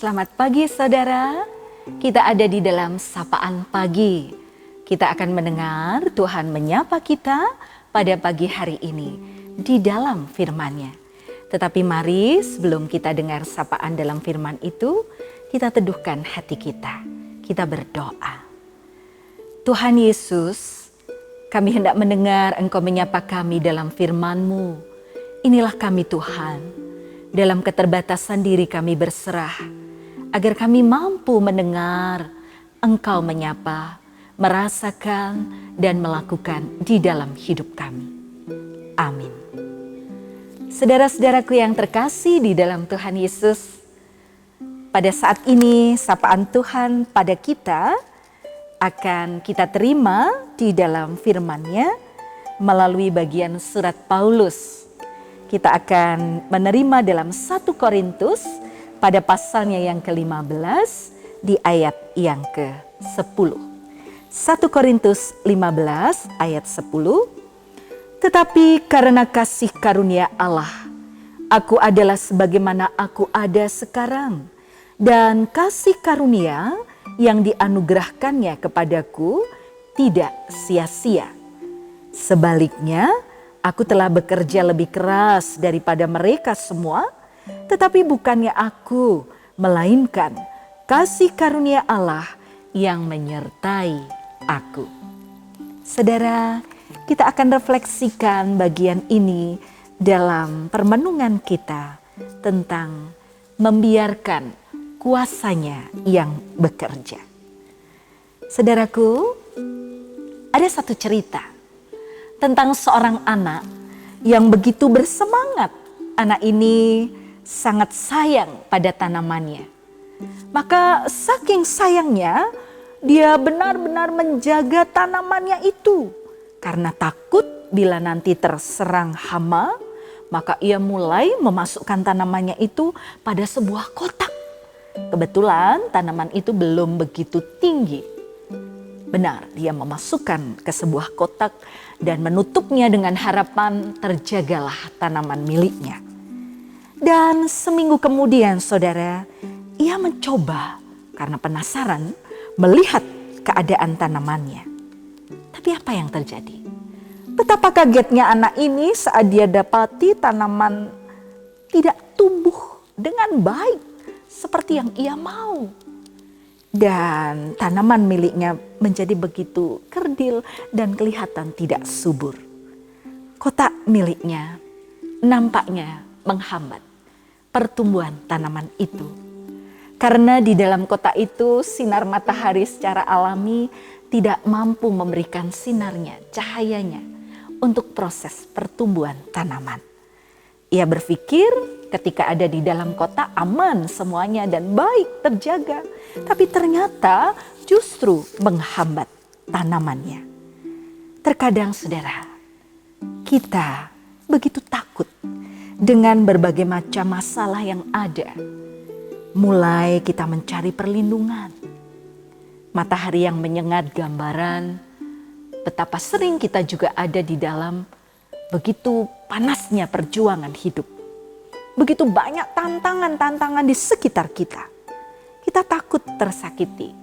Selamat pagi saudara, kita ada di dalam sapaan pagi. Kita akan mendengar Tuhan menyapa kita pada pagi hari ini di dalam firman-Nya. Tetapi mari sebelum kita dengar sapaan dalam firman itu, kita teduhkan hati kita. Kita berdoa. Tuhan Yesus, kami hendak mendengar Engkau menyapa kami dalam firman-Mu. Inilah kami Tuhan. Dalam keterbatasan diri kami berserah, agar kami mampu mendengar Engkau menyapa, merasakan dan melakukan di dalam hidup kami. Amin. Saudara-saudaraku yang terkasih di dalam Tuhan Yesus, pada saat ini sapaan Tuhan pada kita akan kita terima di dalam firman-Nya melalui bagian surat Paulus. Kita akan menerima dalam 1 Korintus pada pasalnya yang ke-15 di ayat yang ke-10. 1 Korintus 15 ayat 10. Tetapi karena kasih karunia Allah, aku adalah sebagaimana aku ada sekarang. Dan kasih karunia yang dianugerahkannya kepadaku tidak sia-sia. Sebaliknya, aku telah bekerja lebih keras daripada mereka semua, tetapi bukannya aku, melainkan kasih karunia Allah yang menyertai aku. Saudara, kita akan refleksikan bagian ini dalam permenungan kita tentang membiarkan kuasanya yang bekerja. Saudaraku, ada satu cerita tentang seorang anak yang begitu bersemangat. Anak ini sangat sayang pada tanamannya. Maka saking sayangnya, dia benar-benar menjaga tanamannya itu. Karena takut bila nanti terserang hama, maka ia mulai memasukkan tanamannya itu pada sebuah kotak. Kebetulan tanaman itu belum begitu tinggi. Benar, dia memasukkan ke sebuah kotak dan menutupnya dengan harapan terjagalah tanaman miliknya. Dan seminggu kemudian saudara, ia mencoba karena penasaran melihat keadaan tanamannya. Tapi apa yang terjadi? Betapa kagetnya anak ini saat dia dapati tanaman tidak tumbuh dengan baik seperti yang ia mau. Dan tanaman miliknya menjadi begitu kerdil dan kelihatan tidak subur. Kotak miliknya nampaknya menghambat pertumbuhan tanaman itu. Karena di dalam kotak itu sinar matahari secara alami tidak mampu memberikan sinarnya, cahayanya untuk proses pertumbuhan tanaman. Ia berpikir ketika ada di dalam kotak aman semuanya dan baik terjaga. Tapi ternyata justru menghambat tanamannya. Terkadang saudara, kita begitu takut dengan berbagai macam masalah yang ada. Mulai kita mencari perlindungan. Matahari yang menyengat gambaran betapa sering kita juga ada di dalam begitu panasnya perjuangan hidup. Begitu banyak tantangan-tantangan di sekitar kita. Kita takut tersakiti.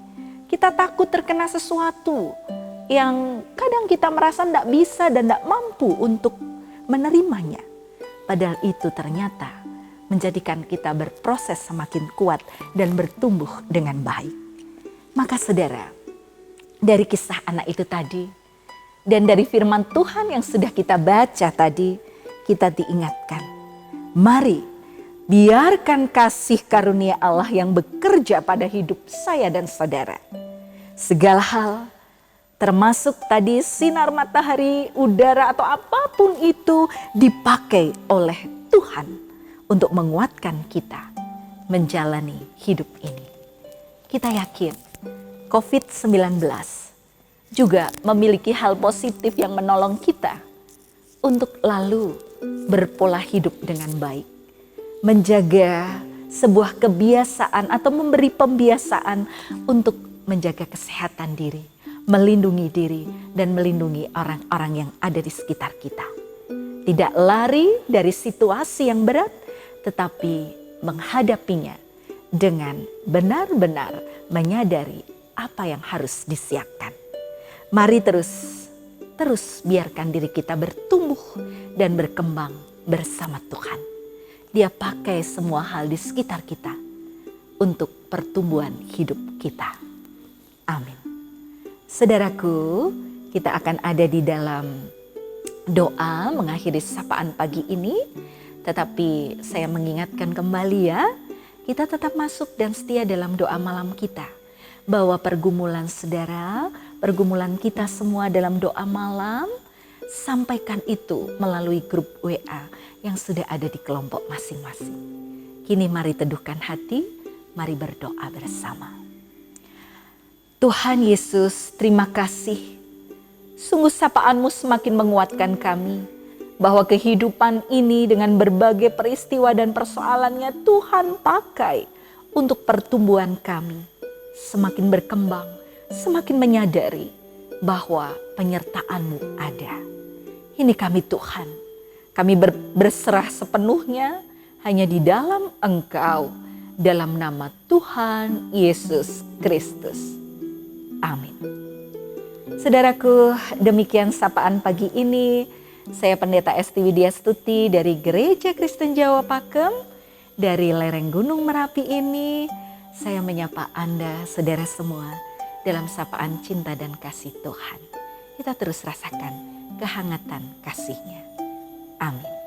Kita takut terkena sesuatu yang kadang kita merasa tidak bisa dan tidak mampu untuk menerimanya. Padahal itu ternyata menjadikan kita berproses semakin kuat dan bertumbuh dengan baik. Maka saudara, dari kisah anak itu tadi dan dari firman Tuhan yang sudah kita baca tadi, kita diingatkan. Mari biarkan kasih karunia Allah yang bekerja pada hidup saya dan saudara. Segala hal, termasuk tadi sinar matahari, udara atau apapun itu dipakai oleh Tuhan untuk menguatkan kita menjalani hidup ini. Kita yakin COVID-19 juga memiliki hal positif yang menolong kita untuk lalu berpola hidup dengan baik. Menjaga sebuah kebiasaan atau memberi pembiasaan untuk menjaga kesehatan diri, melindungi diri dan melindungi orang-orang yang ada di sekitar kita. Tidak lari dari situasi yang berat, tetapi menghadapinya dengan benar-benar menyadari apa yang harus disiapkan. Mari terus biarkan diri kita bertumbuh dan berkembang bersama Tuhan. Dia pakai semua hal di sekitar kita untuk pertumbuhan hidup kita. Amin. Saudaraku, kita akan ada di dalam doa mengakhiri sapaan pagi ini. Tetapi saya mengingatkan kembali ya, kita tetap masuk dan setia dalam doa malam kita. Bahwa pergumulan saudara, pergumulan kita semua dalam doa malam, sampaikan itu melalui grup WA yang sudah ada di kelompok masing-masing. Kini mari teduhkan hati, mari berdoa bersama. Tuhan Yesus, terima kasih. Sungguh sapaan-Mu semakin menguatkan kami, bahwa kehidupan ini dengan berbagai peristiwa dan persoalannya Tuhan pakai untuk pertumbuhan kami. Semakin berkembang, semakin menyadari bahwa penyertaan-Mu ada. Ini kami Tuhan, kami berserah sepenuhnya hanya di dalam Engkau, dalam nama Tuhan Yesus Kristus. Amin. Saudaraku, demikian sapaan pagi ini. Saya Pendeta Esti Widya Stuti dari Gereja Kristen Jawa Pakem. Dari lereng Gunung Merapi ini, saya menyapa Anda, saudara semua, dalam sapaan cinta dan kasih Tuhan. Kita terus rasakan kehangatan kasih-Nya. Amin.